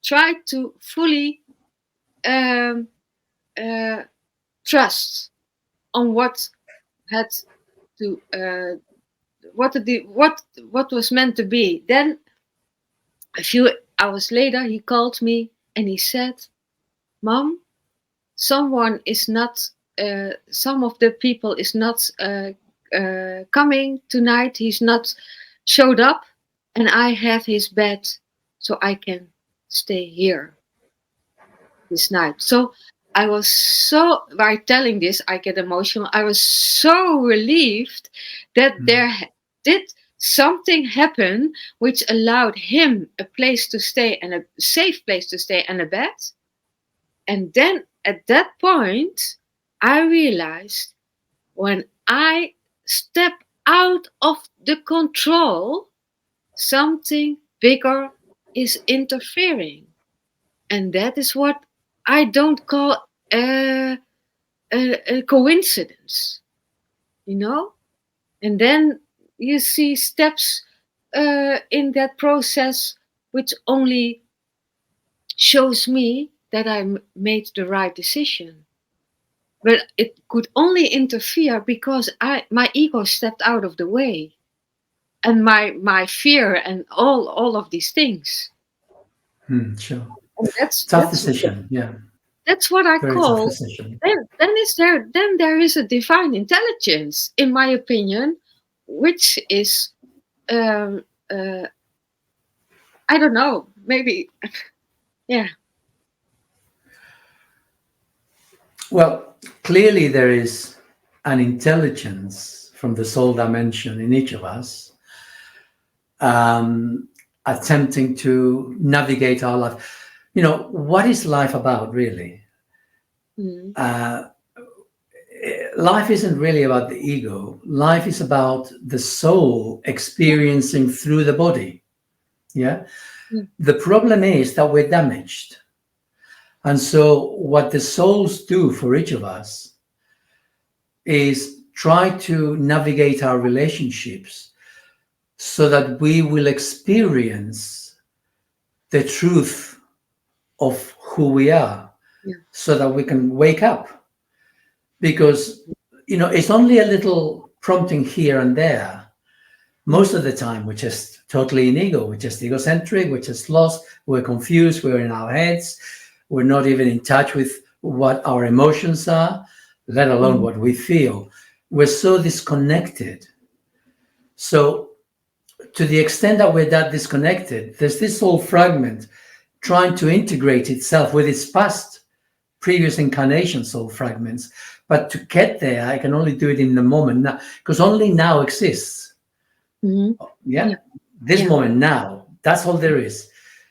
tried to fully um, uh, trust on what had to what was meant to be. Then a few hours later, he called me and he said, "Mom, someone is not some of the people is not coming tonight. He's not showed up, and I have his bed, so I can stay here this night." So I was so, by telling this, I get emotional. I was so relieved that Mm. did something happen which allowed him a place to stay, and a safe place to stay, and a bed. And then at that point, I realized, when I step out of the control, something bigger is interfering. And that is what I don't call a coincidence, you know? And then you see steps in that process which only shows me that made the right decision. But it could only interfere because my ego stepped out of the way, and my fear, and all of these things. Sure. And Tough decision. Yeah. that's what I Very tough call, decision. then there is a divine intelligence, in my opinion, which is um, uh, I don't know, maybe. Yeah. Well, clearly there is an intelligence from the soul dimension in each of us, um, attempting to navigate our life. You know, what is life about, really? Mm. Life isn't really about the ego. Life is about the soul experiencing through the body. Yeah. Mm. The problem is that we're damaged. And so, what the souls do for each of us is try to navigate our relationships so that we will experience the truth of who we are, Yeah. so that we can wake up. Because, you know, it's only a little prompting here and there. Most of the time, we're just totally in ego. We're just egocentric. We're just lost. We're confused. We're in our heads. We're not even in touch with what our emotions are, let alone what we feel. We're so disconnected. So, to the extent that we're that disconnected, there's this whole fragment trying to integrate itself with its past, previous incarnation soul fragments. But to get there, I can only do it in the moment now, because only now exists. Mm-hmm. Yeah? Yeah. This Yeah. moment now, that's all there is.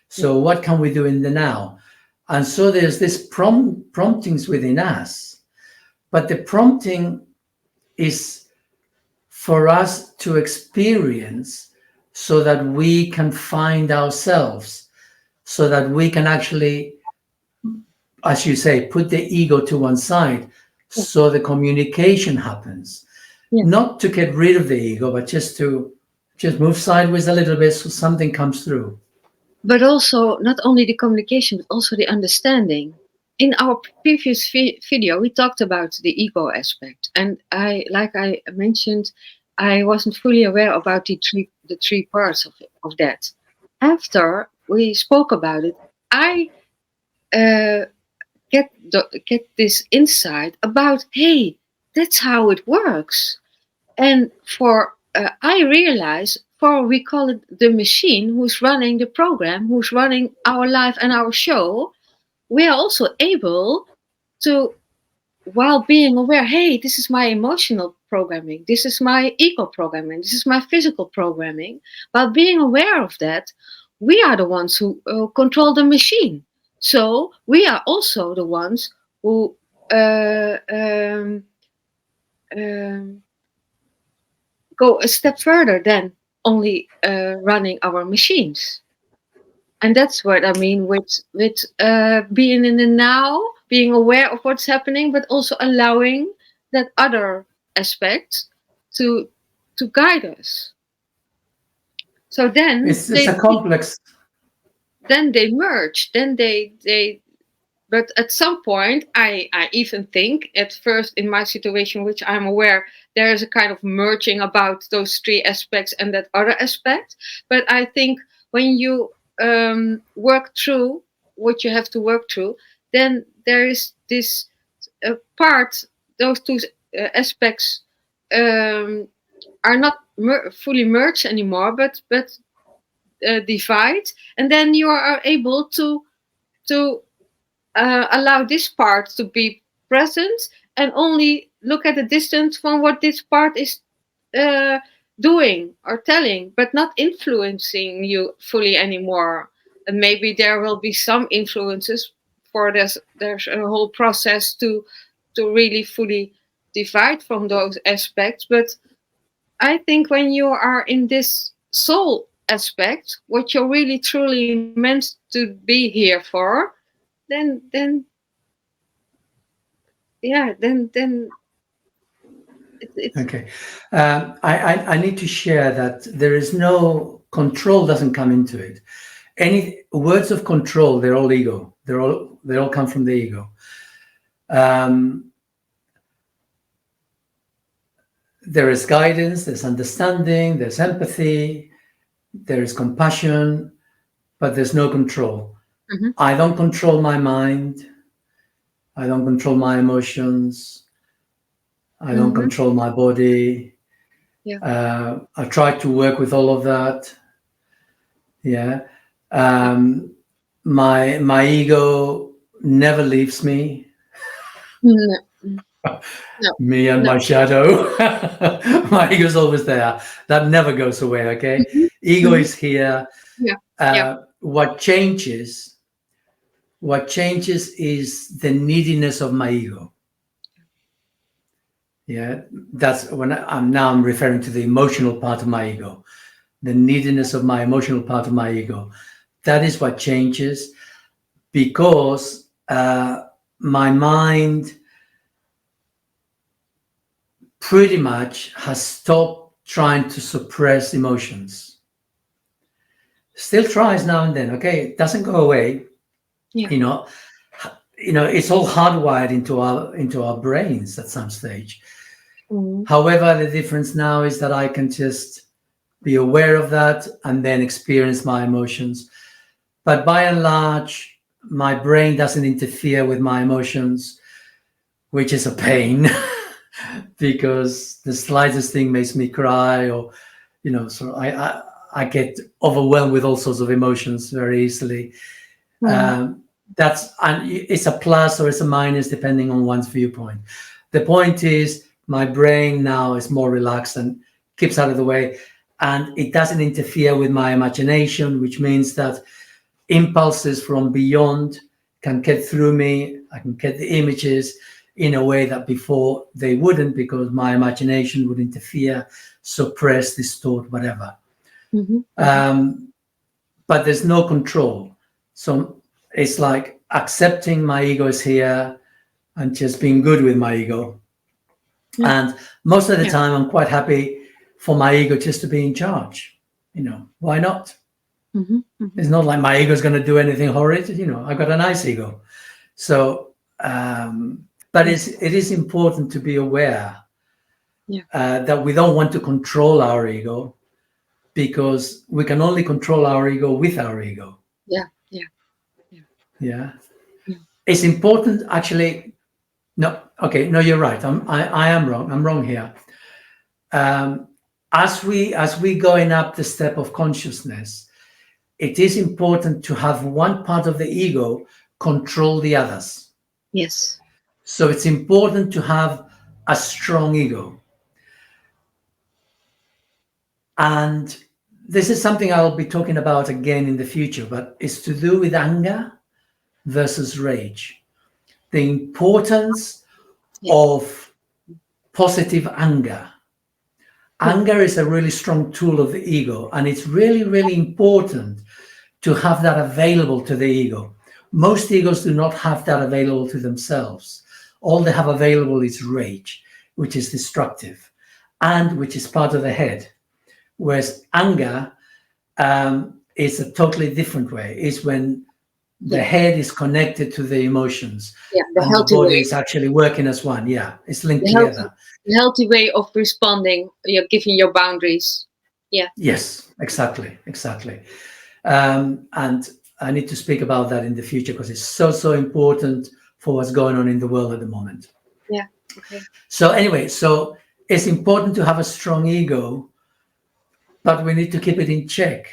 So what can we do in the now? And so there's this promptings within us, but the prompting is for us to experience so that we can find ourselves, so that we can actually, as you say, put the ego to one side, Yeah. so the communication happens. Yeah. Not to get rid of the ego, but just to move sideways a little bit so something comes through. But also, not only the communication, but also the understanding. In our previous video, we talked about the ego aspect, and like I mentioned, I wasn't fully aware about the three parts of that. After we spoke about it, I uh, get this insight about, hey, that's how it works. And for I realize, for we call it the machine who's running the program, who's running our life and our show, we are also able to, while being aware, hey, this is my emotional programming, this is my ego programming, this is my physical programming. While being aware of that, we are the ones who control the machine. So we are also the ones who uh, um, um, go a step further than only running our machines. And that's what I mean with being in the now, being aware of what's happening, but also allowing that other aspect to guide us. So It's a complex. then they merge. Then they. But at some point, I even think at first in my situation, which I'm aware, there is a kind of merging about those three aspects and that other aspect. But I think when you work through what you have to work through, then there is this part, those two aspects are not fully merged anymore, but divide, and then you are able to allow this part to be present and only look at the distance from what this part is uh, doing or telling, but not influencing you fully anymore. And maybe there will be some influences for this. There's a whole process to really fully divide from those aspects. But I think when you are in this soul aspect, what you're really truly meant to be here for, then yeah, then it's Okay. I need to share that there is no control doesn't come into it. Any words of control, they're all ego. They all come from the ego. There is guidance, there's understanding, there's empathy, there is compassion, but there's no control. mm-hmm, I don't control my mind. I don't control my emotions. I don't mm-hmm, control my body. yeah, I try to work with all of that. Yeah. My ego never leaves me. no, no, Me and no, my shadow. My ego's always there. That never goes away. Okay. mm-hmm, Ego mm-hmm, is here. yeah, yeah, What changes? What changes is the neediness of my ego. Yeah, that's when I'm referring to the emotional part of my ego, the neediness of my emotional part of my ego. That is what changes because my mind pretty much has stopped trying to suppress emotions. Still tries now and then. Okay, it doesn't go away. yeah, You know, it's all hardwired into our brains at some stage. mm-hmm, However, the difference now is that I can just be aware of that and then experience my emotions. But by and large, my brain doesn't interfere with my emotions, which is a pain because the slightest thing makes me cry, or so I get overwhelmed with all sorts of emotions very easily. mm-hmm, And it's a plus or it's a minus depending on one's viewpoint. The point is, my brain now is more relaxed and keeps out of the way, and it doesn't interfere with my imagination, which means that impulses from beyond can get through me. I can get the images in a way that before they wouldn't, because my imagination would interfere, suppress, distort, whatever. mm-hmm, But there's no control. So it's like accepting my ego is here and just being good with my ego. yeah, And most of the yeah, time, I'm quite happy for my ego just to be in charge. Why not? mm-hmm, mm-hmm, It's not like my ego is going to do anything horrid. I've got a nice ego. So, but yeah, it is important to be aware yeah, that we don't want to control our ego, because we can only control our ego with our ego. yeah, yeah, yeah, Yeah. it's important actually. No, okay, no, you're right. I am wrong. I'm wrong here. Um, as we going up the step of consciousness, it is important to have one part of the ego control the others. Yes. So it's important to have a strong ego. And this is something I'll be talking about again in the future, but it's to do with anger versus rage. The importance Yeah. of positive anger. Anger is a really strong tool of the ego, and it's really, really important to have that available to the ego. Most egos do not have that available to themselves. All they have available is rage, which is destructive and which is part of the head. Whereas anger is a totally different way. It's when the head is connected to the emotions, Yeah, the and the healthy body way. is actually working as one. Yeah, it's linked The healthy, together. the healthy way of responding. You're giving your boundaries. Yeah. Yes, exactly. And I need to speak about that in the future because it's so important for what's going on in the world at the moment. Yeah. Okay. So anyway, so it's important to have a strong ego, but we need to keep it in check.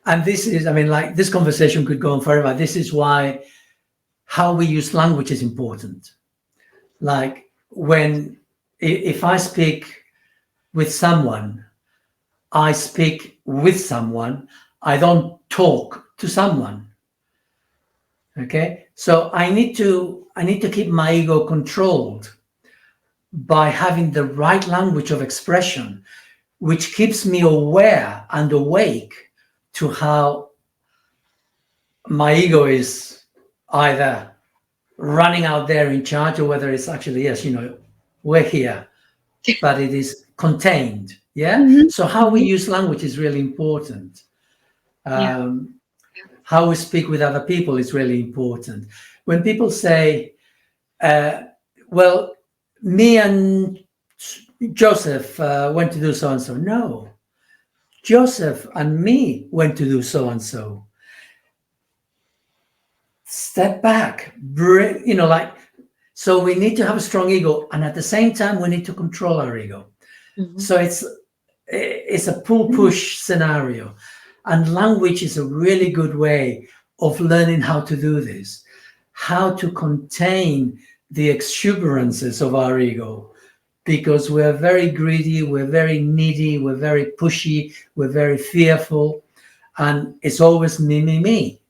And this is, I mean, like this conversation could go on forever. This is why how we use language is important. Like if I speak with someone, I speak with someone, I don't talk to someone. Okay, so I need to keep my ego controlled by having the right language of expression, which keeps me aware and awake to how my ego is either running out there in charge or whether it's actually, yes, we're here, but it is contained. Yeah. Mhm. So how we Mhm. use language is really important. Yeah. How we speak with other people is really important. When people say, well, me and Joseph went to do so and so. No, Joseph and me went to do so and so. Step back, so we need to have a strong ego, and at the same time, we need to control our ego. Mhm. So it's a pull-push scenario, and language is a really good way of learning how to do this, how to contain the exuberances of our ego, because we're very greedy, we're very needy, we're very pushy, we're very fearful, and it's always me, me, me.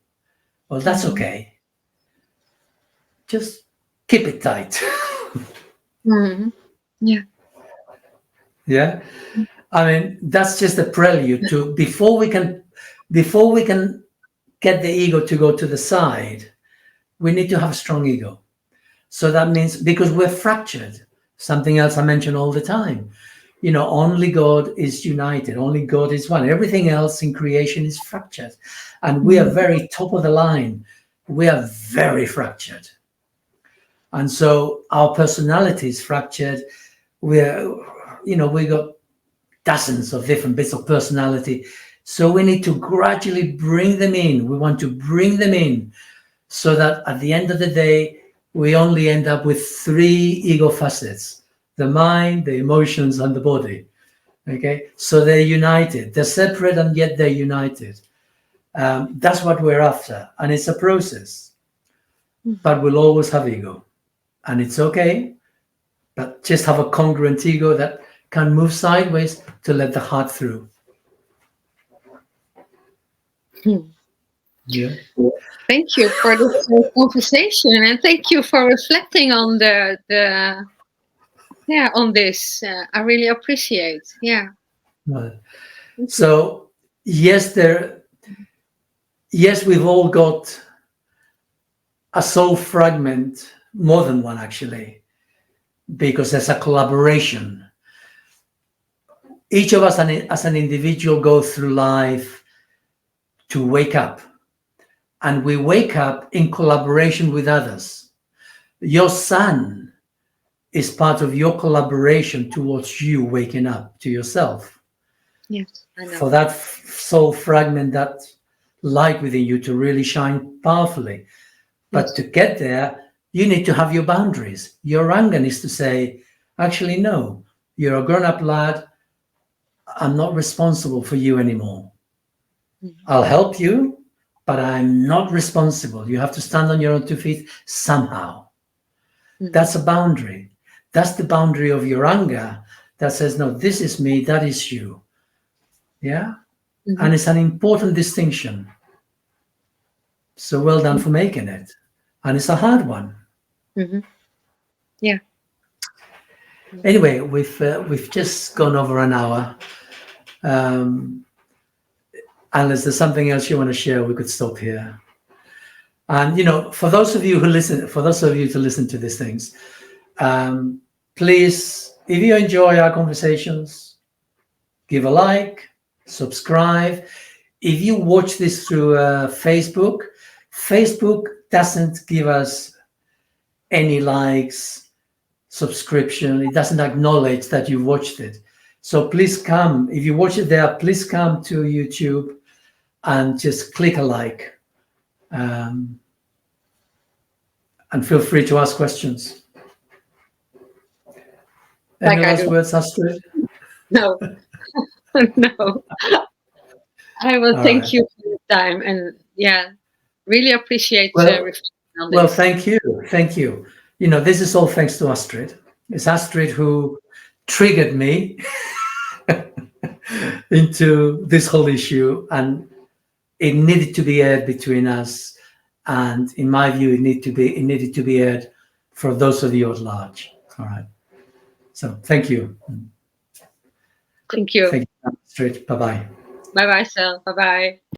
Well, that's okay. Just keep it tight. Mhm. Yeah. Yeah. I mean, that's just a prelude to before we can get the ego to go to the side, we need to have a strong ego. So that means because we're fractured, something else I mention all the time. Only God is united, only God is one. Everything else in creation is fractured. And we are very top of the line. We are very fractured. And so our personality is fractured. We got dozens of different bits of personality. So we need to gradually bring them in. We want to bring them in so that at the end of the day, we only end up with 3 ego facets: the mind, the emotions, and the body. Okay, so they're united. They're separate and yet they're united. That's what we're after, and it's a process. But we'll always have ego, and it's okay. But just have a congruent ego that can move sideways to let the heart through. Hmm. Yeah. Thank you for this conversation, and thank you for reflecting on on this. I really appreciate. Yeah. Right. So yes, we've all got a soul fragment, more than one actually, because there's a collaboration. Each of us as an individual go through life to wake up, and we wake up in collaboration with others. Your son is part of your collaboration towards you waking up to yourself. Yes, I know. For that soul fragment, that light within you to really shine powerfully. But to get there, you need to have your boundaries. Your anger needs to say, actually, no, you're a grown-up lad. I'm not responsible for you anymore. I'll help you, but I'm not responsible. You have to stand on your own 2 feet somehow. That's a boundary. That's the boundary of your anger that says, no, this is me, that is you. Yeah? And it's an important distinction. So well done for making it. And it's a hard one. Yeah. Anyway, we've just gone over an hour. Unless there's something else you want to share, we could stop here. And for those of you to listen to these things, please, if you enjoy our conversations, give a like, subscribe. If you watch this through Facebook doesn't give us any likes, subscription. It doesn't acknowledge that you watched it. So please come. If you watch it there, please come to YouTube and just click a like. And feel free to ask questions. Any last words, Astrid? No. No. I will thank you for your time, and really appreciate reflecting on this. Well, thank you. Thank you. This is all thanks to Astrid. It's Astrid who triggered me into this whole issue, and it needed to be aired between us. And in my view, it needed to be aired for those of you at large. All right. So thank you. Thank you. Thank you, Astrid. Bye-bye. Bye-bye, Sel. Bye-bye.